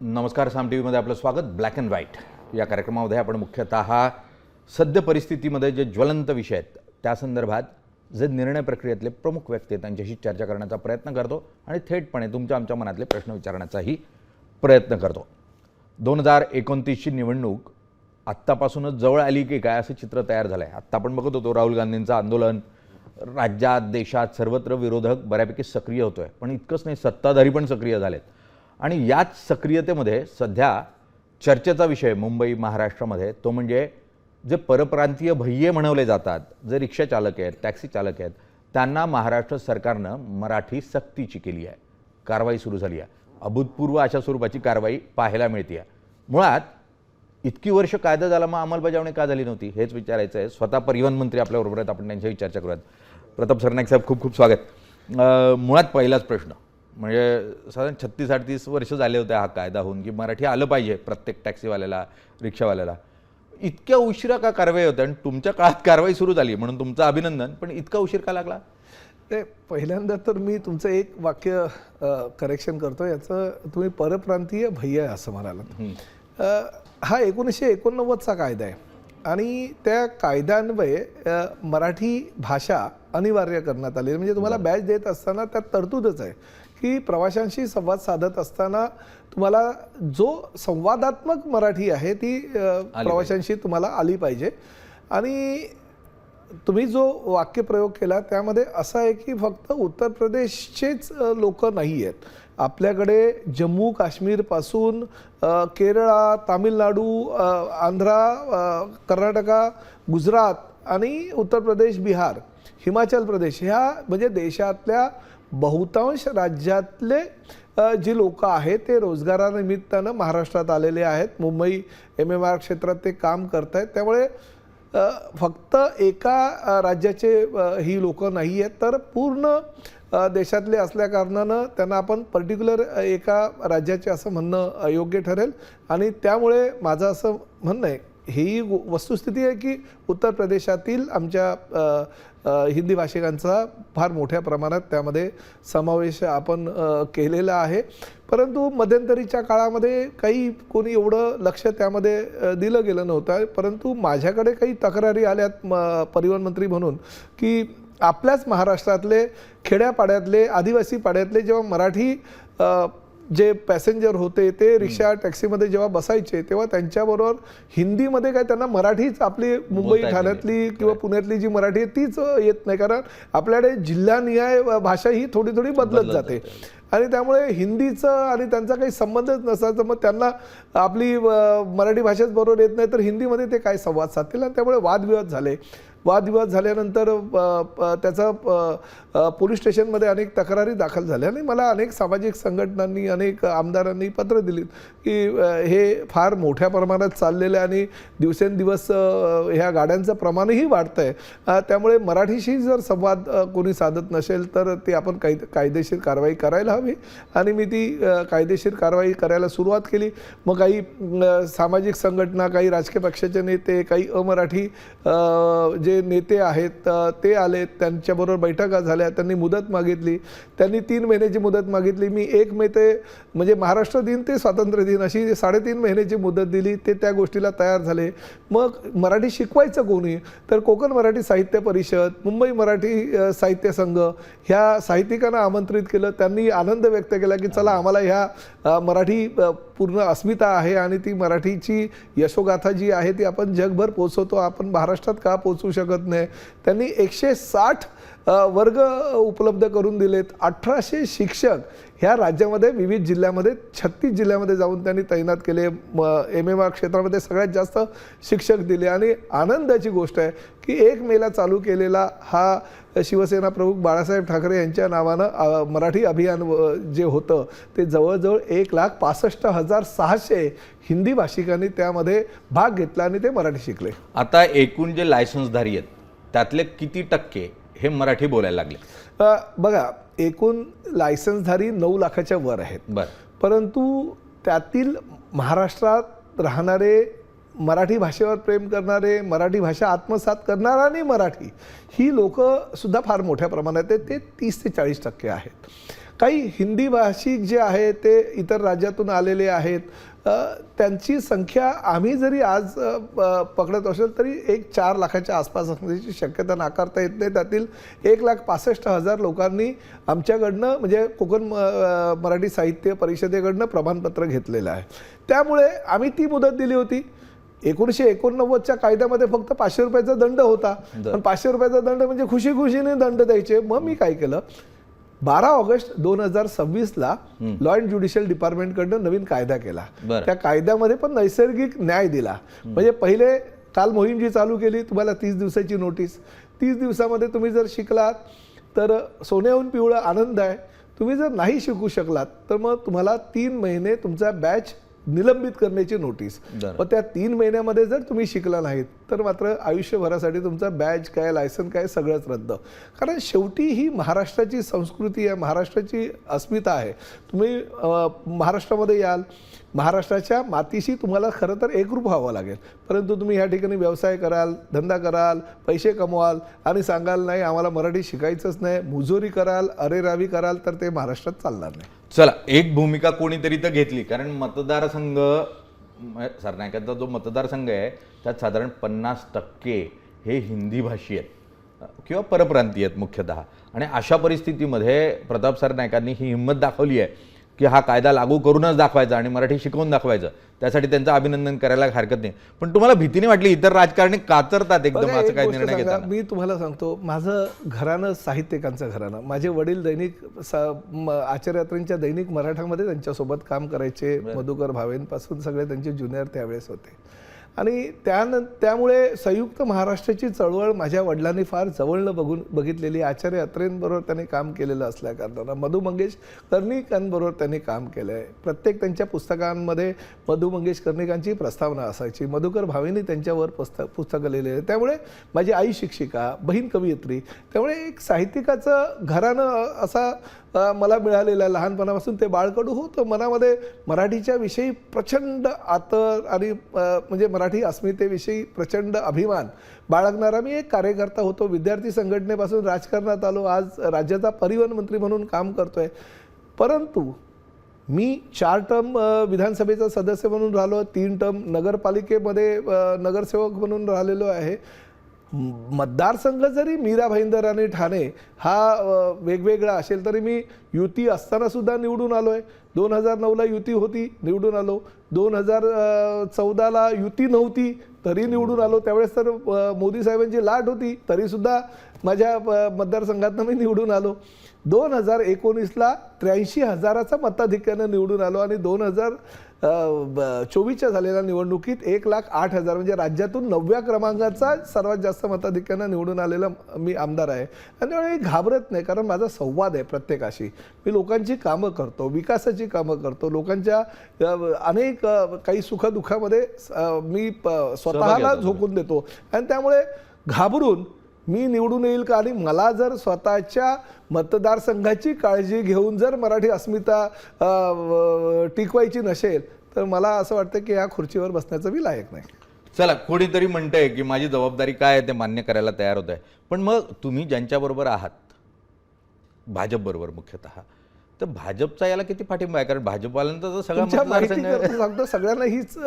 नमस्कार. साम टी व्हीमध्ये आपलं स्वागत. ब्लॅक अँड व्हाईट या कार्यक्रमामध्ये आपण मुख्यतः सद्य परिस्थितीमध्ये जे ज्वलंत विषय आहेत त्या संदर्भात जे निर्णय प्रक्रियेतले प्रमुख व्यक्ती आहेत त्यांच्याशी चर्चा करण्याचा प्रयत्न करतो आणि थेटपणे तुमच्या आमच्या मनातले प्रश्न विचारण्याचाही प्रयत्न करतो. 2029ची निवडणूक आत्तापासूनच जवळ आली की काय असं चित्र तयार झालं आहे. आत्ता आपण बघत होतो राहुल गांधींचं आंदोलन राज्यात देशात सर्वत्र विरोधक बऱ्यापैकी सक्रिय होतो आहे. पण इतकंच नाही, सत्ताधारी पण सक्रिय झालेत आणि याच सक्रियतेमध्ये सध्या चर्चेचा विषय मुंबई महाराष्ट्रामध्ये तो म्हणजे जे परप्रांतीय भय्ये म्हणवले जातात, जे रिक्षा चालक आहेत, टॅक्सी चालक आहेत, त्यांना महाराष्ट्र सरकारनं मराठी सक्तीची केली आहे. कारवाई सुरू झाली आहे. अभूतपूर्व अशा स्वरूपाची कारवाई पाहायला मिळते आहे. मुळात इतकी वर्ष कायदा झाला मग अंमलबजावणी का झाली नव्हती हेच विचारायचं आहे. स्वतः परिवहन मंत्री आपल्याबरोबर आहेत, आपण त्यांच्याशी चर्चा करूयात. प्रताप सरनाईक साहेब, खूप खूप स्वागत. मुळात पहिलाच प्रश्न म्हणजे साधारण 36-38 वर्ष झाले होते हा कायदा होऊन की मराठी आलं पाहिजे प्रत्येक टॅक्सीवाल्याला, रिक्षावाल्याला. इतक्या उशिरा का कारवाई होते आणि तुमच्या काळात कारवाई सुरू झाली म्हणून तुमचं अभिनंदन, पण इतका उशीर का लागला? ते पहिल्यांदा तर मी तुमचं एक वाक्य करेक्शन करतो. याचं तुम्ही परप्रांतीय भय्या असं म्हणालात. हा 1989चा कायदा आहे आणि त्या कायद्यान्वये मराठी भाषा अनिवार्य करण्यात आली. म्हणजे तुम्हाला बॅच देत असताना त्यात तरतूदच आहे की प्रवाशांशी संवाद साधत असताना तुम्हाला जो संवादात्मक मराठी आहे ती प्रवाशांशी तुम्हाला आली पाहिजे. आणि तुम्ही जो वाक्यप्रयोग केला त्यामध्ये असं आहे की फक्त उत्तर प्रदेशचेच लोक नाही आहेत. आपल्याकडे जम्मू काश्मीरपासून केरळ, तामिळनाडू, आंध्रा, कर्नाटका, गुजरात आणि उत्तर प्रदेश, बिहार, हिमाचल प्रदेश ह्या म्हणजे देशातल्या बहुतांश राज्यातले जी लोक आहेत ते रोजगारानिमित्तानं महाराष्ट्रात आलेले आहेत. मुंबई MMR क्षेत्रात ते काम करत आहेत. त्यामुळे फक्त एका राज्याचे ही लोक नाही आहेत, तर पूर्ण देशातले असल्या कारणानं त्यांना आपण पर्टिक्युलर एका राज्याचे असं म्हणणं अयोग्य ठरेल. आणि त्यामुळे माझं असं म्हणणं आहे, ही वस्तुस्थिती आहे की उत्तर प्रदेशातील आमच्या हिंदी भाषिकांचा फार मोठ्या प्रमाणात त्यामध्ये समावेश आपण केलेला आहे. परंतु मध्यंतरीच्या काळामध्ये काही कोणी एवढं लक्ष त्यामध्ये दिलं गेलं नव्हतं. परंतु माझ्याकडे काही तक्रारी आल्यात परिवहन मंत्री म्हणून की आपल्याच महाराष्ट्रातले खेड्यापाड्यातले, आदिवासी पाड्यातले जेव्हा मराठी जे पॅसेंजर होते ते रिक्षा टॅक्सीमध्ये जेव्हा बसायचे तेव्हा त्यांच्याबरोबर हिंदीमध्ये काय त्यांना मराठीच आपली मुंबई ठाण्यातली किंवा पुण्यातली जी मराठी आहे तीच येत नाही. कारण आपल्याकडे जिल्हानिहाय भाषा ही थोडी थोडी बदलत जाते आणि त्यामुळे हिंदीचं आणि त्यांचा काही संबंधच नसायचा. मग त्यांना आपली मराठी भाषेच बरोबर येत नाही तर हिंदीमध्ये ते काय संवाद साधतील. आणि त्यामुळे वादविवाद झाले. वादविवाद झाल्यानंतर त्याचा पोलीस स्टेशनमध्ये अनेक तक्रारी दाखल झाल्या आणि मला अनेक सामाजिक संघटनांनी, अनेक आमदारांनी पत्र दिलीत की हे फार मोठ्या प्रमाणात चाललेलं आहे आणि दिवसेंदिवस ह्या गाड्यांचं प्रमाणही वाढतं आहे. त्यामुळे मराठीशी जर संवाद कोणी साधत नसेल तर ते आपण कायदेशीर कारवाई करायला हवी. आणि मी ती कायदेशीर कारवाई करायला सुरुवात केली. मग काही सामाजिक संघटना, काही राजकीय पक्षाचे नेते, काही अमराठी जे नेते आहेत ते आले. त्यांच्याबरोबर बैठका झाल्या. त्यांनी मुदत मागितली. त्यांनी 3 महिन्याची मुदत मागितली. मी 1 मे ते म्हणजे महाराष्ट्र दिन ते स्वातंत्र्य दिन अशी 3.5 महिन्याची मुदत दिली. ते त्या गोष्टीला तयार झाले. मग मराठी शिकवायचं कोणी? तर कोकण मराठी साहित्य परिषद, मुंबई मराठी साहित्य संघ ह्या साहित्यिकांना आमंत्रित केलं. त्यांनी आनंद व्यक्त केला की चला आम्हाला ह्या मराठी पूर्ण अस्मिता आहे आणि ती मराठीची यशोगाथा जी आहे ती आपण जगभर पोचवतो, आपण महाराष्ट्रात का पोचवू शकत नाही. त्यांनी 160 वर्ग उपलब्ध करून दिलेत. 1800 शिक्षक ह्या राज्यामध्ये विविध जिल्ह्यामध्ये 36 जिल्ह्यामध्ये जाऊन त्यांनी तैनात केले. MMR क्षेत्रामध्ये सगळ्यात जास्त शिक्षक दिले. आणि आनंदाची गोष्ट आहे की 1 मेला चालू केलेला हा शिवसेना प्रमुख बाळासाहेब ठाकरे यांच्या नावानं मराठी अभियान जे होतं ते जवळजवळ 1,65,600 हिंदी भाषिकांनी त्यामध्ये भाग घेतला आणि ते मराठी शिकले. आता एकूण जे लायसन्सधारी आहेत त्यातले किती टक्के हे मराठी बोलायला लागले? बघा, एकूण लायसन्सधारी 9 लाखाच्या वर आहेत. परंतु त्यातील महाराष्ट्रात राहणारे, मराठी भाषेवर प्रेम करणारे, मराठी भाषा आत्मसात करणारा आणि मराठी ही लोक सुद्धा फार मोठ्या प्रमाणात आहेत. ते 30 ते 40% आहेत. काही हिंदी भाषिक जे आहे ते इतर राज्यातून आलेले आहेत, त्यांची संख्या आम्ही जरी आज पकडत असेल तरी 4 लाखाच्या आसपास असण्याची शक्यता नाकारता येत नाही. त्यातील 1,65,000 लोकांनी आमच्याकडनं म्हणजे कोकण मराठी साहित्य परिषदेकडनं प्रमाणपत्र घेतलेलं आहे. त्यामुळे आम्ही ती मुदत दिली होती. 1989च्या कायद्यामध्ये फक्त 500 रुपयाचा दंड होता, पण 500 रुपयाचा दंड म्हणजे खुशीने दंड द्यायचे. मग मी काय केलं, 12 ऑगस्ट 2026ला लॉ अँड ज्युडिशियल डिपार्टमेंटकडनं नवीन कायदा केला. त्या कायद्यामध्ये पण नैसर्गिक न्याय दिला. म्हणजे पहिले काल मोहीम जी चालू केली, तुम्हाला 30 दिवसाची नोटीस, 30 दिवसामध्ये तुम्ही जर शिकलात तर सोन्याहून पिवळा आनंद आहे. तुम्ही जर नाही शिकू शकलात तर मग तुम्हाला 3 महिने तुमचा बॅच निलंबित करण्याची नोटीस. व त्या 3 महिन्यामध्ये जर तुम्ही शिकला नाहीत तर मात्र आयुष्यभरासाठी तुमचा बॅच काय, लायसन काय, सगळंच रद्द. कारण शेवटी ही महाराष्ट्राची संस्कृती आहे, महाराष्ट्राची अस्मिता आहे. तुम्ही महाराष्ट्रामध्ये याल, महाराष्ट्राच्या मातीशी तुम्हाला खरं तर एकरूप व्हावं लागेल. परंतु तुम्ही ह्या ठिकाणी व्यवसाय कराल, धंदा कराल, पैसे कमवाल आणि सांगाल नाही आम्हाला मराठी शिकायचंच नाही, मुजोरी कराल, अरेरावी कराल, तर ते महाराष्ट्रात चालणार नाही. चला, एक भूमिका कोणीतरी तर घेतली, कारण मतदारसंघ सरनाईकांचा जो मतदारसंघ आहे त्यात साधारण 50% हे हिंदी भाषी आहेत किंवा परप्रांतीय आहेत मुख्यतः. आणि अशा परिस्थितीमध्ये प्रताप सरनाईकांनी ही हिंमत दाखवली आहे की हा कायदा लागू करूनच दाखवायचा आणि मराठी शिकवून दाखवायचं. त्यासाठी त्यांचं अभिनंदन करायला हरकत नाही. पण तुम्हाला भीतीने वाटली इतर राजकारणी कातरतात एकदम असं काही निर्णय घेतात? मी तुम्हाला सांगतो, माझं घराणं साहित्यिकांचं घराणं. माझे वडील दैनिक आचार्य अत्रेंच्या दैनिक मराठामध्ये त्यांच्यासोबत काम करायचे. मधुकर भावेंपासून सगळे त्यांचे ज्युनियर त्यावेळेस होते. आणि त्यामुळे संयुक्त महाराष्ट्राची चळवळ माझ्या वडिलांनी फार जवळनं बघितलेली. आचार्य अत्रेंबरोबर त्यांनी काम केलेलं असल्या कारणानं मधु मंगेश कर्णिकांबरोबर त्यांनी काम केलं आहे. प्रत्येक त्यांच्या पुस्तकांमध्ये मधु मंगेश कर्णिकांची प्रस्तावना असायची. मधुकर भावेंनी त्यांच्यावर पुस्तकं लिहिलेली आहे. त्यामुळे माझी आई शिक्षिका, बहीण कवयित्री, त्यामुळे एक साहित्यिकाचं घराणं असा मला मिळालेलं आहे. लहानपणापासून ते बाळकडू होतं. मनामध्ये मराठीच्या विषयी प्रचंड आदर आणि म्हणजे मराठी अस्मितेविषयी प्रचंड अभिमान बाळगणारा मी एक कार्यकर्ता होतो. विद्यार्थी संघटनेपासून राजकारणात आलो. आज राज्याचा परिवहन मंत्री म्हणून काम करतोय. परंतु मी 4 टर्म विधानसभेचा सदस्य म्हणून राहिलो, 3 टर्म नगरपालिकेमध्ये नगरसेवक म्हणून राहिलेलो आहे. मतदारसंघ जरी मीरा भाईंदर आणि ठाणे हा वेगवेगळा असेल तरी मी युती असताना सुद्धा निवडून आलो आहे. 2009ला युती होती, निवडून आलो. 2014ला युती नव्हती तरी निवडून आलो. त्यावेळेस तर मोदी साहेबांची लाट होती तरीसुद्धा माझ्या मतदारसंघातनं मी निवडून आलो. 2019ला 83,000चा मताधिक्यानं निवडून आलो. आणि 2024च्या झालेल्या निवडणुकीत 1,08,000 म्हणजे राज्यातून 9व्या क्रमांकाचा सर्वात जास्त मताधिक्यानं निवडून आलेला मी आमदार आहे. आणि त्यामुळे मी घाबरत नाही, कारण माझा संवाद आहे प्रत्येकाशी. मी लोकांची कामं करतो, विकासाची कामं करतो, लोकांच्या अनेक काही सुखदुःखामध्ये मी स्वतःला झोकून देतो. आणि त्यामुळे घाबरून मी निवडून येईल का? आणि मला जर स्वतःच्या मतदारसंघाची काळजी घेऊन जर मराठी अस्मिता टिकवायची नसेल तर मला असं वाटतं की या खुर्चीवर बसण्याचं मी लायक नाही. चला, कोणीतरी म्हणतंय की माझी जबाबदारी काय आहे ते मान्य करायला तयार होत आहे. पण मग तुम्ही ज्यांच्याबरोबर आहात, भाजपबरोबर मुख्यतः, तर भाजपचा याला किती पाठिंबा आहे? कारण भाजपवाल्यांचा तर सांगतो सगळ्यांना हीच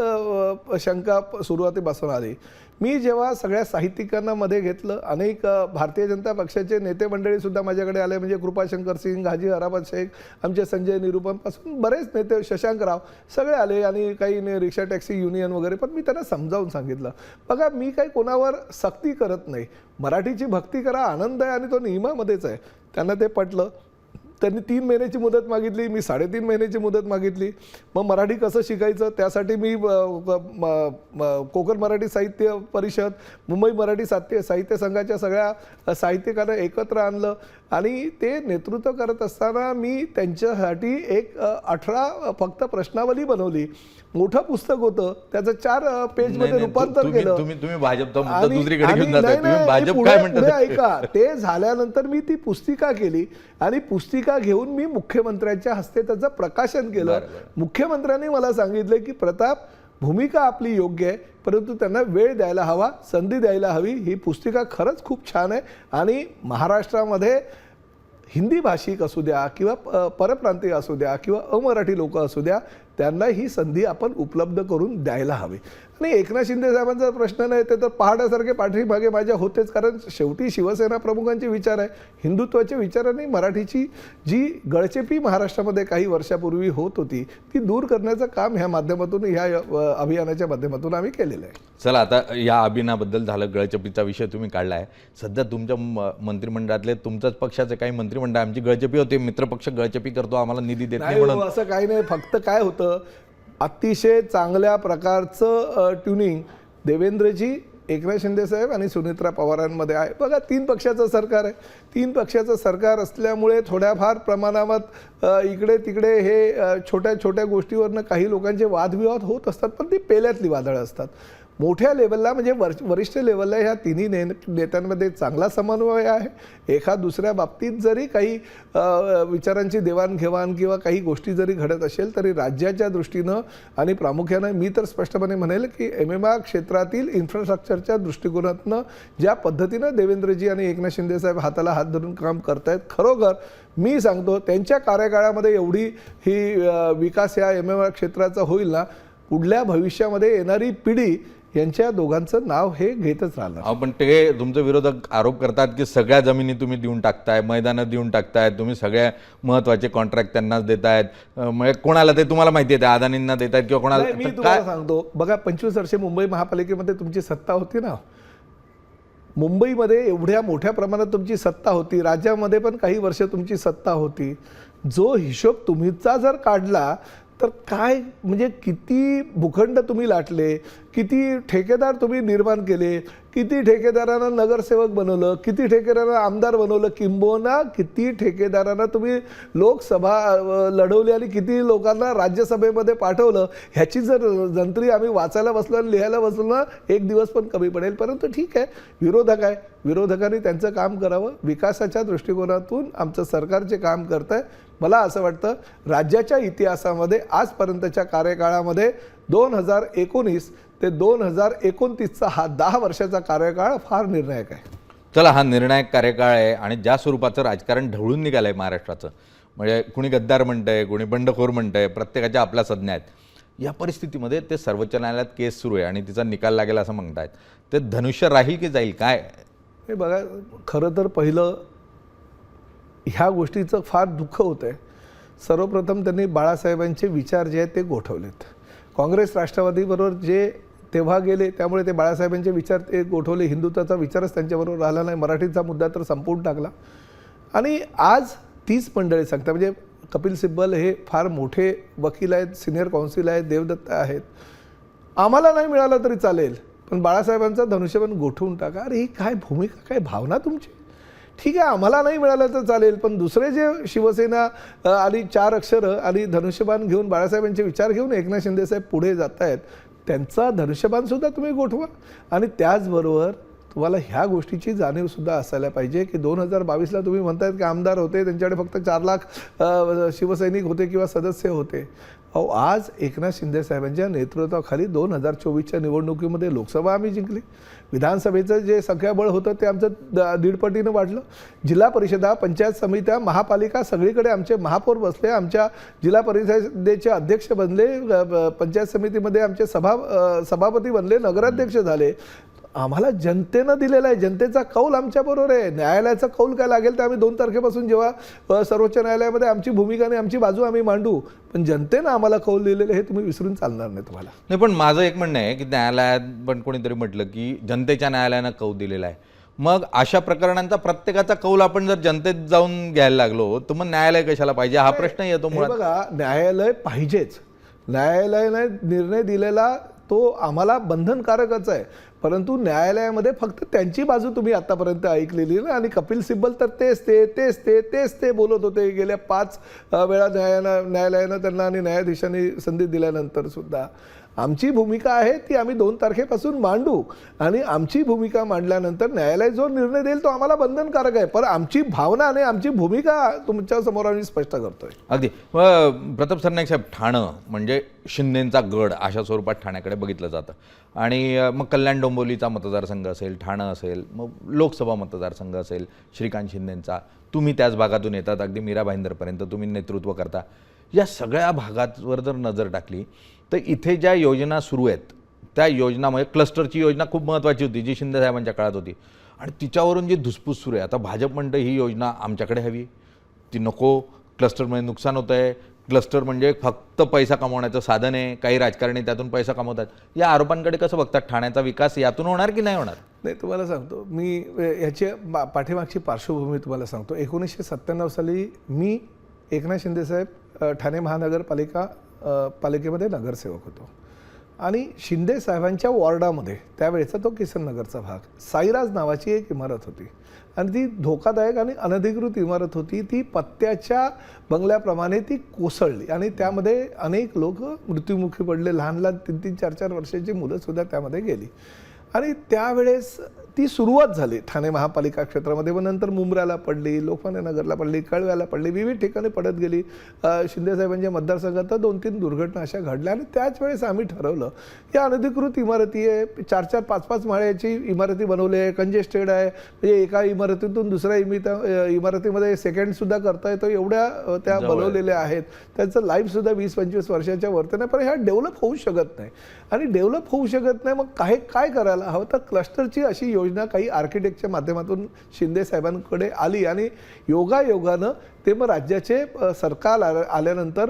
शंका सुरुवातीपासून आली. मी जेव्हा सगळ्या साहित्यिकांना मध्ये घेतलं, अनेक भारतीय जनता पक्षाचे नेते मंडळी सुद्धा माझ्याकडे आले. म्हणजे कृपाशंकर सिंग, हाजी अराफत शेख, आमचे संजय निरुपमपासून बरेच नेते, शशांकराव, सगळे आले. आणि काही रिक्षा टॅक्सी युनियन वगैरे. पण मी त्यांना समजावून सांगितलं, बघा मी काही कोणावर सक्ती करत नाही. मराठीची भक्ती करा, आनंद आहे आणि तो नियमामध्येच आहे. त्यांना ते पटलं. त्यांनी 3 महिन्याची मुदत मागितली, मी 3.5 महिन्याची मुदत मागितली. मग मराठी कसं शिकायचं त्यासाठी मी कोकण मराठी साहित्य परिषद, मुंबई मराठी साहित्य संघाच्या सगळ्या साहित्यिकांना एकत्र आणलं. आणि ते नेतृत्व करत असताना मी त्यांच्यासाठी एक 18 फक्त प्रश्नावली बनवली. मोठं पुस्तक होतं, त्याचं 4 पेजमध्ये रूपांतर केलं. तुम्ही भाजपचा मुद्दा दुसरीकडे घेऊन जाताय. तुम्ही भाजप काय म्हणतात ऐका, ते झाल्यानंतर मी ती पुस्तिका केली आणि पुस्तिका घेऊन मी मुख्यमंत्र्यांच्या हस्ते त्याचं प्रकाशन केलं. मुख्यमंत्र्यांनी मला सांगितलं की प्रताप, भूमिका आपली योग्य आहे, परंतु त्यांना वेळ द्यायला हवा, संधी द्यायला हवी. ही पुस्तिका खरंच खूप छान आहे आणि महाराष्ट्रामध्ये हिंदी भाषिक असू द्या किंवा परप्रांतीय असू द्या किंवा अमराठी लोक असू द्या, त्यांना ही संधी आपण उपलब्ध करून द्यायला हवी. आणि एकनाथ शिंदे साहेबांचा प्रश्न नाही, ते तर पहाडासारखे पाठीमागे माझ्या होतेच, कारण शेवटी शिवसेना प्रमुखांचे विचार आहे, हिंदुत्वाचे विचारांनी मराठीची जी गळचेपी महाराष्ट्रामध्ये काही वर्षापूर्वी होत होती ती दूर करण्याचं काम ह्या माध्यमातून, ह्या अभियानाच्या माध्यमातून आम्ही केलेलं आहे. चला, आता या अभियानाबद्दल झालं, गळचपीचा विषय तुम्ही काढला आहे. सध्या तुमच्या मंत्रिमंडळातले तुमच्याच पक्षाचे काही मंत्रिमंडळ आमची गळचपी होते, मित्रपक्ष गळचपी करतो, आम्हाला निधी देत नाही म्हणून. असं काही नाही. फक्त काय होतं, अतिशय चांगल्या प्रकारचं ट्युनिंग देवेंद्रजी, एकनाथ शिंदे साहेब आणि सुनेत्रा पवारांमध्ये आहे. बघा, 3 पक्षाचं सरकार आहे. 3 पक्षाचं सरकार असल्यामुळे थोड्याफार प्रमाणात इकडे तिकडे हे छोट्या छोट्या गोष्टीवरनं काही लोकांचे वादविवाद होत असतात, पण ती पेल्यातली वादळं असतात. मोठ्या लेवलला म्हणजे वरिष्ठ लेवलला ह्या तिन्ही नेत्यांमध्ये चांगला समन्वय आहे. एका दुसऱ्या बाबतीत जरी काही विचारांची देवाणघेवाण किंवा काही गोष्टी जरी घडत असेल तरी राज्याच्या दृष्टीनं आणि प्रामुख्यानं मी तर स्पष्टपणे म्हणेल की MMR क्षेत्रातील इन्फ्रास्ट्रक्चरच्या दृष्टिकोनातनं ज्या पद्धतीनं देवेंद्रजी आणि एकनाथ शिंदे साहेब हाताला हात धरून काम करतायत, खरोखर मी सांगतो त्यांच्या कार्यकाळामध्ये एवढी ही विकास या MMR क्षेत्राचा होईल ना, पुढल्या भविष्यामध्ये येणारी पिढी यांच्या दोघांचं नाव हे घेतच राहणार. पण ते तुमचे विरोधक आरोप करतात की सगळ्या जमिनी तुम्ही देऊन टाकताय, मैदानं देऊन टाकताय, तुम्ही सगळ्या महत्त्वाचे कॉन्ट्रॅक्ट त्यांनाच देतायत. म्हणजे कोणाला ते तुम्हाला माहिती आहे, आदानींना देतायत किंवा कोणाला. मी तुम्हाला सांगतो, बघा 25 वर्षे मुंबई महापालिकेमध्ये तुमची सत्ता होती ना, मुंबईमध्ये एवढ्या मोठ्या प्रमाणात तुमची सत्ता होती, राज्यामध्ये पण काही वर्ष तुमची सत्ता होती. जो हिशोब तुम्हीचा जर काढला तर काय म्हणजे किती भूखंड तुम्ही लाटले, किती ठेकेदार तुम्ही निर्माण केले, किती ठेकेदारांना नगरसेवक बनवलं, किती ठेकेदारांना आमदार बनवलं, किंबहुना किती ठेकेदारांना तुम्ही लोकसभा लढवली आणि किती लोकांना राज्यसभेमध्ये पाठवलं, ह्याची जर जंत्री आम्ही वाचायला बसलो आणि लिहायला बसलो ना, एक दिवस पण कमी पडेल. परंतु ठीक आहे, विरोधक आहे, विरोधकांनी त्यांचं काम करावं. विकासाच्या दृष्टिकोनातून आमचं सरकार जे काम करतं आहे, मला असं वाटतं राज्याच्या इतिहासामध्ये आजपर्यंतच्या कार्यकाळामध्ये 2019 ते 2029चा हा 10 वर्षाचा कार्यकाळ फार निर्णायक आहे. चला, हा निर्णायक कार्यकाळ आहे आणि ज्या स्वरूपाचं राजकारण ढवळून निघालं आहे महाराष्ट्राचं, म्हणजे कुणी गद्दार म्हणतंय, कुणी बंडखोर म्हणतंय, प्रत्येकाच्या आपल्या संज्ञा आहेत. या परिस्थितीमध्ये ते सर्वोच्च न्यायालयात केस सुरू आहे आणि तिचा निकाल लागेल असं म्हणतायत. ते धनुष्य राहील की जाईल काय? हे बघा, खरं तर पहिलं ह्या गोष्टीचं फार दुःख होतं आहे. सर्वप्रथम त्यांनी बाळासाहेबांचे विचार जे आहेत ते गोठवलेत. काँग्रेस राष्ट्रवादीबरोबर जे तेव्हा गेले त्यामुळे ते बाळासाहेबांचे विचार ते गोठवले. हिंदुत्वाचा विचारच त्यांच्याबरोबर राहिला नाही. मराठीचा मुद्दा तर संपवून टाकला. आणि आज तीच मंडळी सांगतात, म्हणजे कपिल सिब्बल हे फार मोठे वकील आहेत, सिनियर काउन्सिल आहेत, देवदत्त आहेत, आम्हाला नाही मिळालं तरी चालेल पण बाळासाहेबांचा धनुष्यबाण गोठवून टाका. अरे ही काय भूमिका, काय भावना तुमची? ठीक आहे, आम्हाला नाही मिळालं तर चालेल पण दुसरे जे शिवसेना आणि 4 अक्षरं आणि धनुष्यबाण घेऊन बाळासाहेबांचे विचार घेऊन एकनाथ शिंदे साहेब पुढे जात आहेत, त्यांचा धनुष्यबाणसुद्धा तुम्ही गोठवा. आणि त्याचबरोबर तुम्हाला ह्या गोष्टीची जाणीवसुद्धा असायला पाहिजे की 2022ला तुम्ही म्हणतायत की आमदार होते, त्यांच्याकडे फक्त 4 लाख शिवसैनिक होते किंवा सदस्य होते. अहो, आज एकनाथ शिंदे साहेबांच्या नेतृत्वाखाली 2024च्या निवडणुकीमध्ये लोकसभा आम्ही जिंकली. विधानसभेचं जे संख्याबळ होतं ते आमचं 1.5 पटीनं वाढलं. जिल्हा परिषदा, पंचायत समित्या, महापालिका सगळीकडे आमचे महापौर बसले, आमच्या जिल्हा परिषदेचे अध्यक्ष बनले, पंचायत समितीमध्ये आमचे सभापती बनले, नगराध्यक्ष झाले. आम्हाला जनतेनं दिलेला आहे, जनतेचा कौल आमच्याबरोबर आहे. न्यायालयाचा कौल काय लागेल तर आम्ही 2 तारखेपासून जेव्हा सर्वोच्च न्यायालयामध्ये आमची भूमिका आणि आमची बाजू आम्ही मांडू, पण जनतेनं आम्हाला कौल दिलेलं हे तुम्ही विसरून चालणार नाही तुम्हाला. नाही, पण माझं एक म्हणणं आहे की न्यायालयात पण कोणीतरी म्हटलं की जनतेच्या न्यायालयानं कौल दिलेला आहे. मग अशा प्रकरणांचा प्रत्येकाचा कौल आपण जर जनतेत जाऊन घ्यायला लागलो तर मग न्यायालय कशाला पाहिजे हा प्रश्न येतो. मुळात बघा, न्यायालय पाहिजेच. न्यायालयाने निर्णय दिलेला तो आम्हाला बंधनकारकच आहे, परंतु न्यायालयामध्ये फक्त त्यांची बाजू तुम्ही आतापर्यंत ऐकलेली ना. आणि कपिल सिब्बल तर तेच ते बोलत होते गेल्या 5 वेळा न्यायालयानं त्यांना आणि न्यायाधीशांनी संधी दिल्यानंतर सुद्धा. आमची भूमिका आहे ती आम्ही 2 तारखेपासून मांडू आणि आमची भूमिका मांडल्यानंतर न्यायालय जो निर्णय देईल तो आम्हाला बंधनकारक आहे, पण आमची भावना आणि आमची भूमिका तुमच्या समोर आम्ही स्पष्ट करतोय. अगदी प्रताप सरनाईक साहेब, ठाणं म्हणजे शिंदेंचा गड अशा स्वरूपात ठाण्याकडे बघितलं जातं आणि मग कल्याण डोंबिवलीचा मतदारसंघ असेल, ठाणं असेल, मग लोकसभा मतदारसंघ असेल श्रीकांत शिंदेंचा, तुम्ही त्याच भागातून येतात, अगदी मीरा भाईंदरपर्यंत तुम्ही नेतृत्व करता. या सगळ्या भागावर जर नजर टाकली तर इथे ज्या योजना सुरू आहेत त्या योजनामध्ये क्लस्टरची योजना खूप महत्त्वाची होती जी शिंदे साहेबांच्या काळात होती आणि तिच्यावरून जी धुसफूस सुरू आहे. आता भाजप म्हणतं ही योजना आमच्याकडे हवी, ती नको, क्लस्टरमध्ये नुकसान होतं आहे, क्लस्टर म्हणजे फक्त पैसा कमवण्याचं साधन आहे, काही राजकारणी त्यातून पैसा कमवतात. या आरोपांकडे कसं बघतात? ठाण्याचा विकास यातून होणार की नाही होणार? नाही, तुम्हाला सांगतो मी याची पाठीमागची पार्श्वभूमी तुम्हाला सांगतो. 1997 साली मी एकनाथ शिंदेसाहेब ठाणे पालिकेमध्ये नगरसेवक होतो आणि शिंदे साहेबांच्या वॉर्डामध्ये त्यावेळेचा तो किसन नगरचा भाग साईराज नावाची एक इमारत होती आणि ती धोकादायक आणि अनधिकृत इमारत होती. ती पत्त्याच्या बंगल्याप्रमाणे ती कोसळली आणि त्यामध्ये अनेक लोक मृत्युमुखी पडले, लहान लहान 3-3, 4-4 वर्षाची मुलंसुद्धा त्यामध्ये गेली आणि त्यावेळेस ती सुरुवात झाली ठाणे महापालिका क्षेत्रामध्ये. व नंतर मुंब्र्याला पडली, लोकमान्य नगरला पडली, कळव्याला पडली, विविध ठिकाणी पडत गेली. शिंदेसाहेबांच्या मतदारसंघात तर 2-3 दुर्घटना अशा घडल्या आणि त्याच वेळेस आम्ही ठरवलं या अनधिकृत इमारती आहे, 4-4, 5-5 माळ्याची इमारती बनवली आहे, कंजेस्टेड आहे, म्हणजे एका इमारतीतून दुसऱ्या इमारतीमध्ये सेकंडसुद्धा करता येतो एवढ्या त्या बनवलेल्या आहेत. त्याचं लाईफसुद्धा 20-25 वर्षाच्या वरती नाही, पण ह्या डेव्हलप होऊ शकत नाही आणि डेव्हलप होऊ शकत नाही. मग काय करायला हवं तर क्लस्टरची अशी योजना काही आर्किटेक्टच्या माध्यमातून शिंदे साहेबांकडे आली आणि योगायोगानं ते मग राज्याचे सरकार आल्यानंतर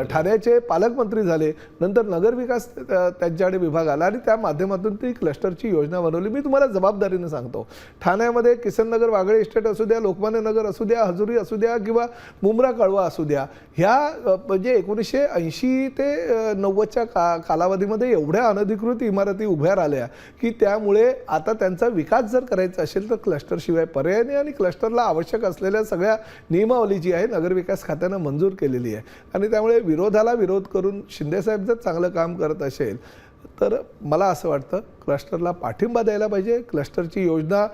ठाण्याचे पालकमंत्री झाले, नंतर नगरविकास त्यांच्याकडे विभाग आला आणि त्या माध्यमातून ती क्लस्टरची योजना बनवली. मी तुम्हाला जबाबदारीनं सांगतो, ठाण्यामध्ये किसननगर वागळे इस्टेट असू द्या, लोकमान्य नगर असू द्या, हजुरी असू द्या किंवा मुंब्रा कळवा असू द्या, ह्या म्हणजे 1980 ते 90च्या कालावधीमध्ये एवढ्या अनधिकृत इमारती उभ्या राहिल्या की त्यामुळे आता त्यांचा विकास जर करायचा असेल तर क्लस्टरशिवाय पर्याय नाही आणि क्लस्टरला आवश्यक असलेल्या सगळ्या नियमावली जी आहे नगरविकास खात्यानं मंजूर केलेली आहे आणि त्यामुळे विरोधाला विरोध करून शिंदेसाहेब जर चांगलं काम करत असेल तर मला असं वाटतं क्लस्टरला पाठिंबा द्यायला पाहिजे. क्लस्टरची योजना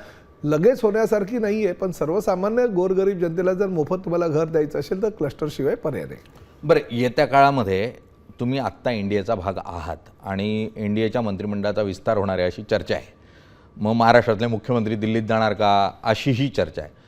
लगेच होण्यासारखी नाही आहे, पण सर्वसामान्य गोरगरीब जनतेला जर मोफत तुम्हाला घर द्यायचं असेल तर क्लस्टरशिवाय पर्याय नाही. बरं, येत्या काळामध्ये तुम्ही आत्ता एनडीएचा भाग आहात आणि एनडीएच्या मंत्रिमंडळाचा विस्तार होणार आहे अशी चर्चा आहे. मग महाराष्ट्रातले मुख्यमंत्री दिल्लीत जाणार का अशी ही चर्चा आहे.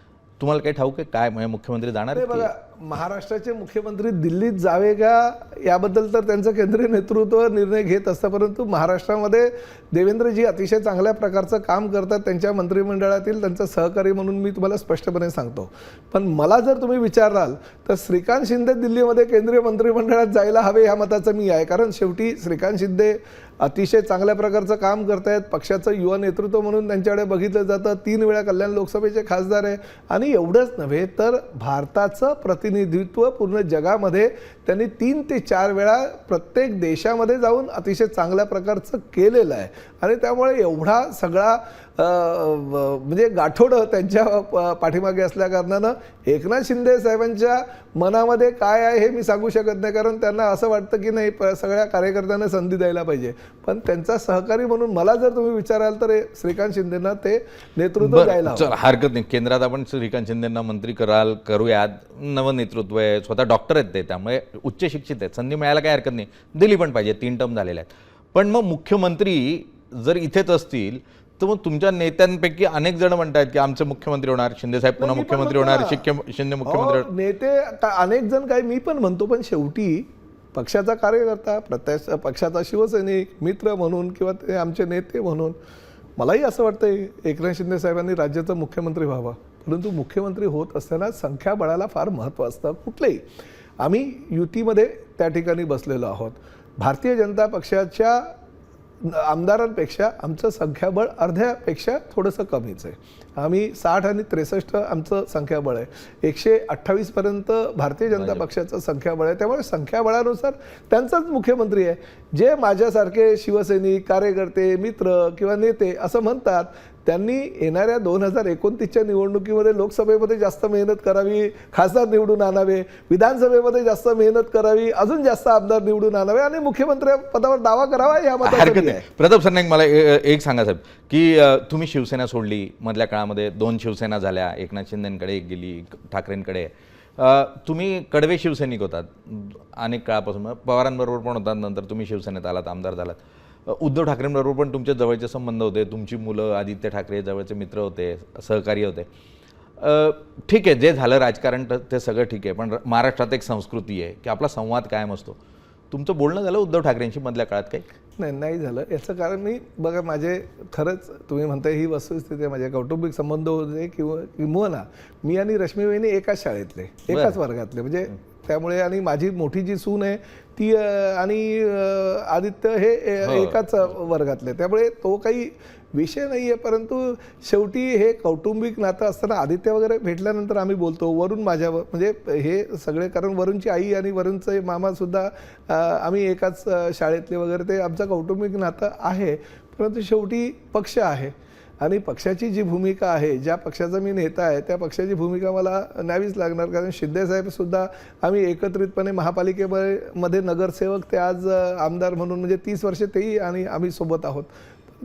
तुम्हाला काही ठाऊक आहे काय म्हणजे मुख्यमंत्री जाणार आहेत? बघा, महाराष्ट्राचे मुख्यमंत्री दिल्लीत जावे का याबद्दल तर त्यांचं केंद्रीय नेतृत्व निर्णय घेत असतं, परंतु महाराष्ट्रामध्ये देवेंद्रजी अतिशय चांगल्या प्रकारचं काम करतात. त्यांच्या मंत्रिमंडळातील त्यांचा सहकारी म्हणून मी तुम्हाला स्पष्टपणे सांगतो. पण मला जर तुम्ही विचाराल तर श्रीकांत शिंदे दिल्लीमध्ये केंद्रीय मंत्रिमंडळात जायला हवे ह्या मताचं मी आहे. कारण शेवटी श्रीकांत शिंदे अतिशय चांगल्या प्रकारचं काम करतायत. पक्षाचं युवा नेतृत्व म्हणून त्यांच्याकडे बघितलं जातं. 3 वेळा कल्याण लोकसभेचे खासदार आहे आणि एवढंच नव्हे तर भारताचं प्रतिनिधित्व पूर्ण जगामध्ये त्यांनी 3 ते 4 वेळा प्रत्येक देशामध्ये जाऊन अतिशय चांगल्या प्रकारचं केलेलं आहे आणि त्यामुळे एवढा सगळा म्हणजे गाठोडं त्यांच्या पाठीमागे असल्या कारणानं एकनाथ शिंदे साहेबांच्या मनामध्ये काय आहे हे मी सांगू शकत नाही. कारण त्यांना असं वाटतं की नाही सगळ्या कार्यकर्त्यांना संधी द्यायला पाहिजे, पण त्यांचा सहकारी म्हणून मला जर तुम्ही विचाराल तर श्रीकांत शिंदेंना ते नेतृत्व द्यायला हवं. चल, हरकत नाही. केंद्रात आपण श्रीकांत शिंदेंना मंत्री करूयात. नवं नेतृत्व आहे, स्वतः डॉक्टर आहेत ते, त्यामुळे उच्च शिक्षित आहेत, संधी मिळायला काही हरकत नाही. दिली पण पाहिजे, 3 टर्म झालेल्या आहेत. पण मग मुख्यमंत्री जर इथेच असतील तर मग तुमच्या नेत्यांपैकी अनेक जण म्हणतात की आमचे मुख्यमंत्री होणार, शिंदेसाहेब पुन्हा मुख्यमंत्री होणार, शिंदे मुख्यमंत्री. नेते अनेक जण काय मी पण म्हणतो, पण शेवटी पक्षाचा कार्यकर्ता, प्रत्यक्ष पक्षाचा शिवसैनिक मित्र म्हणून किंवा ते आमचे नेते म्हणून मलाही असं वाटतंय एकनाथ शिंदे साहेबांनी राज्याचा मुख्यमंत्री व्हावा. परंतु मुख्यमंत्री होत असताना संख्याबळाला फार महत्त्व असतं. कुठलेही आम्ही युतीमध्ये त्या ठिकाणी बसलेलो आहोत. भारतीय जनता पक्षाच्या आमदारांपेक्षा आमचं संख्याबळ अर्ध्यापेक्षा थोडंसं कमीच आहे. आम्ही 60 आणि 63 आमचं संख्याबळ आहे. 128 पर्यंत भारतीय जनता पक्षाचं संख्याबळ आहे. त्यामुळे संख्याबळानुसार त्यांचाच मुख्यमंत्री आहे. जे माझ्यासारखे शिवसैनिक कार्यकर्ते मित्र किंवा नेते असं म्हणतात त्यांनी येणाऱ्या 2029च्या निवडणुकीमध्ये लोकसभेमध्ये जास्त मेहनत करावी, खासदार निवडून आणावे, विधानसभेमध्ये जास्त मेहनत करावी, अजून जास्त आमदार निवडून आणावे आणि मुख्यमंत्री पदावर दावा करावा या हरकत मतासाठी नाही. आहे. प्रताप सरनाईक, मला एक सांगा साहेब, की तुम्ही शिवसेना सोडली, मधल्या काळामध्ये 2 शिवसेना झाल्या, एकनाथ शिंदेकडे एक गेली, ठाकरेंकडे. तुम्ही कडवे शिवसैनिक होतात अनेक काळापासून, पवारांबरोबर पण होतात, नंतर तुम्ही शिवसेनेत आलात, आमदार झालात. उद्धव ठाकरेंबरोबर पण तुमचे जवळचे संबंध होते, तुमची मुलं आदित्य ठाकरे जवळचे मित्र होते, सहकारी होते. ठीक आहे, जे झालं राजकारण ते सगळं ठीक आहे, पण महाराष्ट्रात एक संस्कृती आहे की आपला संवाद कायम असतो. तुमचं बोलणं झालं उद्धव ठाकरेंशी मधल्या काळात काही? नाही झालं. याचं कारण मी बघा, माझे खरंच तुम्ही म्हणताय ही वस्तुस्थिती आहे, माझे कौटुंबिक संबंध होते किंवा मी आणि रश्मी वहिनी एकाच शाळेतले, एकाच वर्गातले, म्हणजे त्यामुळे, आणि माझी मोठी जी सून आहे ती आणि आदित्य हे एकाच वर्गातले, त्यामुळे तो काही विषय नाही आहे. परंतु शेवटी हे कौटुंबिक नातं असताना आदित्य वगैरे भेटल्यानंतर आम्ही बोलतो. वरुण माझ्यावर, म्हणजे हे सगळे, कारण वरुणची आई आणि वरुणचे मामासुद्धा आम्ही एकाच शाळेतले वगैरे, ते आमचं कौटुंबिक नातं आहे. परंतु शेवटी पक्ष आहे आणि पक्षाची जी भूमिका आहे, ज्या पक्षाचा मी नेता आहे त्या पक्षाची भूमिका मला न्यावीच लागणार. कारण शिंदेसाहेबसुद्धा आम्ही एकत्रितपणे महापालिकेमध्ये नगरसेवक, ते आज आमदार म्हणून, म्हणजे 30 वर्षे तेही आणि आम्ही सोबत आहोत.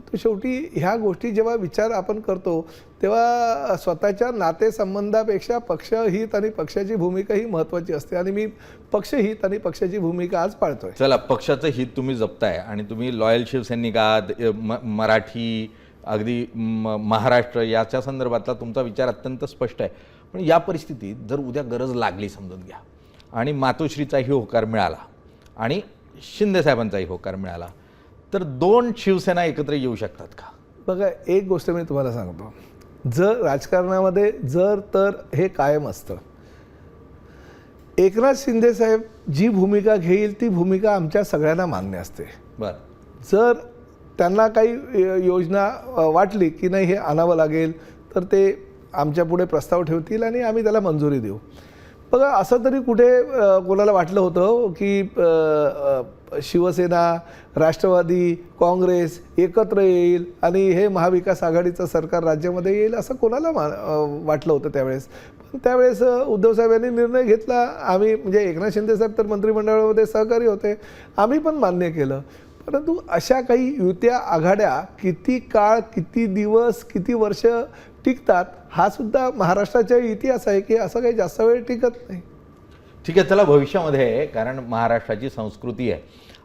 तर शेवटी ह्या गोष्टी जेव्हा विचार आपण करतो तेव्हा स्वतःच्या नातेसंबंधापेक्षा पक्षहित आणि पक्षाची भूमिका ही महत्त्वाची असते आणि मी पक्षहित आणि पक्षाची भूमिका आज पाळतोय. चला, पक्षाचं हित तुम्ही जपताय आणि तुम्ही लॉयल शिवसैनिक आहात, मराठी, अगदी महाराष्ट्र याच्या संदर्भातला तुमचा विचार अत्यंत स्पष्ट आहे. पण या परिस्थितीत जर उद्या गरज लागली, समजून घ्या, आणि मातोश्रीचाही होकार मिळाला आणि शिंदेसाहेबांचाही होकार मिळाला, तर 2 शिवसेना एकत्र येऊ शकतात का? बघा, एक गोष्ट मी तुम्हाला सांगतो, जर राजकारणामध्ये जर तर हे कायम असतं. एकनाथ शिंदेसाहेब जी भूमिका घेईल ती भूमिका आमच्या सगळ्यांना मान्य असते. बरं, जर त्यांना काही योजना वाटली की नाही हे आणावं लागेल तर ते आमच्या पुढे प्रस्ताव ठेवतील आणि आम्ही त्याला मंजुरी देऊ. बघा, असं तरी कुठे कोणाला वाटलं होतं की शिवसेना, राष्ट्रवादी, काँग्रेस एकत्र येईल आणि हे महाविकास आघाडीचं सरकार राज्यामध्ये येईल, असं कोणाला वाटलं होतं त्यावेळेस? पण त्यावेळेस उद्धवसाहेबांनी निर्णय घेतला. आम्ही, म्हणजे एकनाथ शिंदेसाहेब तर मंत्रिमंडळामध्ये सहकारी होते, आम्ही पण मान्य केलं. परंतु अशा काही युत्या आघाड्या किती काळ, किती दिवस, किती वर्ष टिकतात हा सुद्धा महाराष्ट्राचा इतिहास आहे की असं काही जास्त वेळ टिकत नाही. ठीक आहे. चला, भविष्यामध्ये, कारण महाराष्ट्राची संस्कृती आहे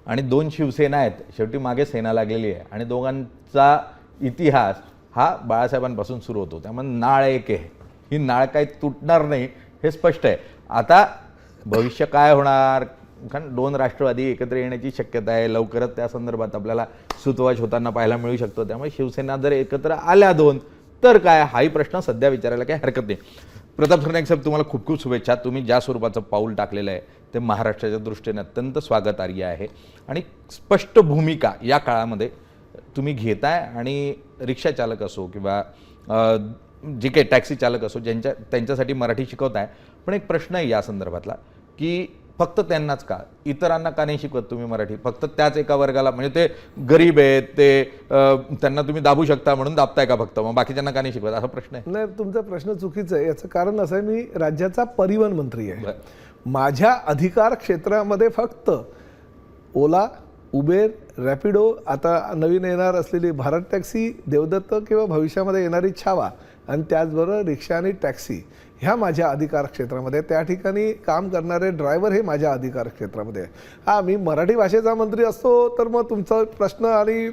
आणि 2 शिवसेना आहेत, शेवटी मागे सेना लागलेली आहे आणि दोघांचा इतिहास हा बाळासाहेबांपासून सुरू होतो, त्यामुळे नाळ एक आहे, ही नाळ काही तुटणार नाही हे स्पष्ट आहे. आता भविष्य काय होणार, कारण 2 राष्ट्रवादी एकत्र येण्याची शक्यता आहे, लवकरच त्या संदर्भात आपल्याला सुतवाच होताना पाहायला मिळू शकतो. त्यामुळे शिवसेना जर एकत्र आल्या 2 तर काय, हाही प्रश्न सध्या विचारायला काही हरकत नाही. प्रताप सरनाईक साहेब, तुम्हाला खूप खूप शुभेच्छा. तुम्ही ज्या स्वरूपाचं पाऊल टाकलेलं आहे ते महाराष्ट्राच्या दृष्टीने अत्यंत स्वागतार्ह आहे आणि स्पष्ट भूमिका या काळामध्ये तुम्ही घेताय आणि रिक्षा चालक असो किंवा जे काही टॅक्सी चालक असो त्यांच्यासाठी मराठी शिकवताय. पण एक प्रश्न आहे या संदर्भातला की फक्त त्यांनाच का, इतरांना का नाही शिकवत तुम्ही मराठी? फक्त त्याच एका वर्गाला, म्हणजे ते गरीब आहेत, ते त्यांना तुम्ही दाबू शकता म्हणून दाबताय का फक्त, मग बाकीच्यांना का नाही शिकवत, असा प्रश्न आहे? नाही, तुमचा प्रश्न चुकीचा आहे. याचं कारण असं आहे, मी राज्याचा परिवहन मंत्री आहे. माझ्या अधिकार क्षेत्रामध्ये फक्त ओला, उबेर, रॅपिडो, आता नवीन येणार असलेली भारत टॅक्सी, देवदत्त किंवा भविष्यामध्ये येणारी छावा आणि त्याचबरोबर रिक्षा आणि टॅक्सी ह्या माझ्या अधिकार क्षेत्रामध्ये, त्या ठिकाणी काम करणारे ड्रायव्हर हे माझ्या अधिकार क्षेत्रामध्ये आहे. हा, मी मराठी भाषेचा मंत्री असतो तर मग तुमचा प्रश्न आणि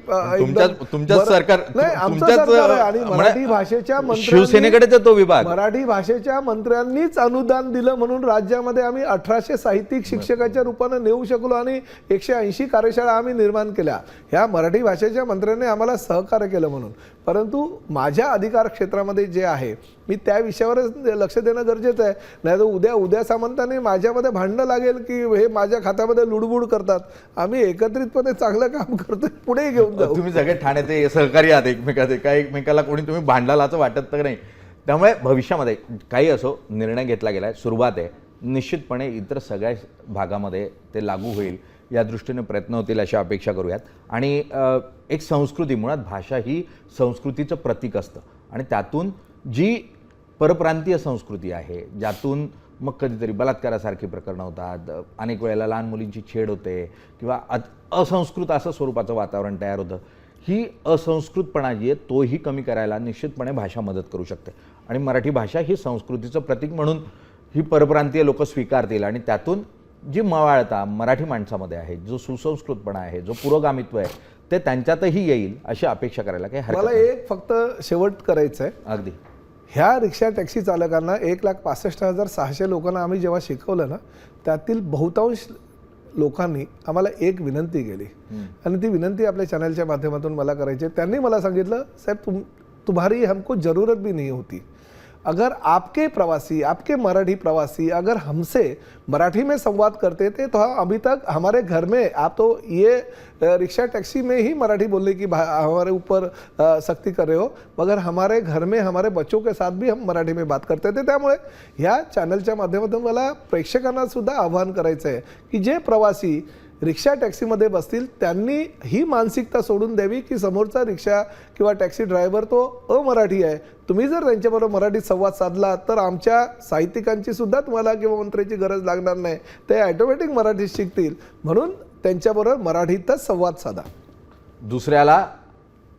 तुमच्या सरकार नाही, आमचं सरकार आहे आणि मराठी भाषेच्या शिवसेनेकडे तो विभाग, मराठी भाषेच्या मंत्र्यांनीच अनुदान दिलं म्हणून राज्यामध्ये आम्ही 1800 साहित्यिक शिक्षकाच्या रूपानं नेऊ शकलो आणि 180 कार्यशाळा आम्ही निर्माण केल्या. ह्या मराठी भाषेच्या मंत्र्यांनी आम्हाला सहकार्य केलं म्हणून. परंतु माझ्या अधिकार क्षेत्रामध्ये जे आहे मी त्या विषयावरच लक्ष देणं गरजेचं आहे. नाही तर उद्या सामंतांनी माझ्यामध्ये भांडणं लागेल की हे माझ्या खात्यामध्ये लुडबुड करतात. आम्ही एकत्रितपणे चांगलं काम करतोय, पुढे घेऊन जाऊ. तुम्ही सगळे ठाण्याचे सहकारी आहात एकमेकाचे, काही एकमेकाला कोणी तुम्ही भांडाल असं वाटत तर नाही. त्यामुळे भविष्यामध्ये काही असो, निर्णय घेतला गेला आहे, सुरुवात आहे, निश्चितपणे इतर सगळ्या भागामध्ये ते लागू होईल. या दृष्टीने प्रयत्न होतील अशी अपेक्षा करूयात. आणि एक संस्कृती, मुळात भाषा ही संस्कृतीचं प्रतीक असतं आणि त्यातून जी परप्रांतीय संस्कृती आहे, ज्यातून मग कधीतरी बलात्कारासारखी प्रकरणं होतात, अनेक वेळेला लहान मुलींची छेड होते किंवा असंस्कृत असं स्वरूपाचं वातावरण तयार होतं. ही असंस्कृतपणा जी आहे तोही कमी करायला निश्चितपणे भाषा मदत करू शकते. आणि मराठी भाषा ही संस्कृतीचं प्रतीक म्हणून ही परप्रांतीय लोक स्वीकारतील आणि त्यातून जी मवाळता मराठी माणसामध्ये आहे, जो सुसंस्कृतपणा आहे, जो पुरोगामित्व आहे, ते त्यांच्यातही येईल अशी अपेक्षा करायला काही हरकत मला नाही. एक फक्त शेवट करायचं आहे. अगदी ह्या रिक्षा टॅक्सी चालकांना 1,65,600 लोकांना आम्ही जेव्हा शिकवलं ना, त्यातील बहुतांश लोकांनी आम्हाला एक विनंती केली आणि ती विनंती आपल्या चॅनलच्या माध्यमातून मला करायची आहे. त्यांनी मला सांगितलं, साहेब तुम्हारी हमको ज़रूरत भी नहीं होती. अगर आपके प्रवासी, आपके मराठी प्रवासी अगर हमसे मराठी में संवाद करते थे तो अभी तक हमारे घर में, आप तो ये रिक्शा टैक्सी में ही मराठी बोलने की हमारे ऊपर सख्ती कर रहे हो, मगर हमारे घर में हमारे बच्चों के साथ भी हम मराठी में बात करते थे. त्यामुळे ह्या चॅनलच्या माध्यमातून मला प्रेक्षकांना सुद्धा आव्हान करायचं आहे की जे प्रवासी रिक्षा टॅक्सीमध्ये बसतील त्यांनी ही मानसिकता सोडून द्यावी की समोरचा रिक्षा किंवा टॅक्सी ड्रायव्हर तो अमराठी आहे. तुम्ही जर त्यांच्याबरोबर मराठीत संवाद साधला तर आमच्या साहित्यिकांची सुद्धा तुम्हाला किंवा मंत्र्याची गरज लागणार नाही. ते ऑटोमॅटिक मराठीत शिकतील. म्हणून त्यांच्याबरोबर मराठीतच संवाद साधा. दुसऱ्याला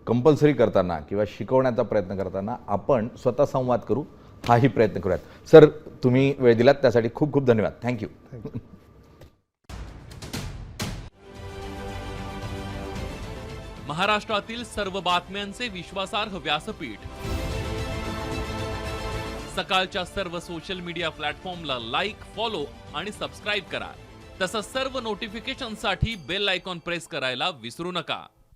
कंपल्सरी करताना किंवा शिकवण्याचा प्रयत्न करताना आपण स्वतः संवाद करू, हाही प्रयत्न करूयात. सर, तुम्ही वेळ दिलात त्यासाठी खूप खूप धन्यवाद. थँक्यू. महाराष्ट्रातील सर्व बातम्यांचे विश्वासार्ह व्यासपीठ, सकाळच्या सर्व सोशल मीडिया प्लॅटफॉर्मला लाईक, फॉलो आणि सबस्क्राईब करा. तसंच सर्व नोटिफिकेशनसाठी बेल आयकॉन प्रेस करायला विसरू नका.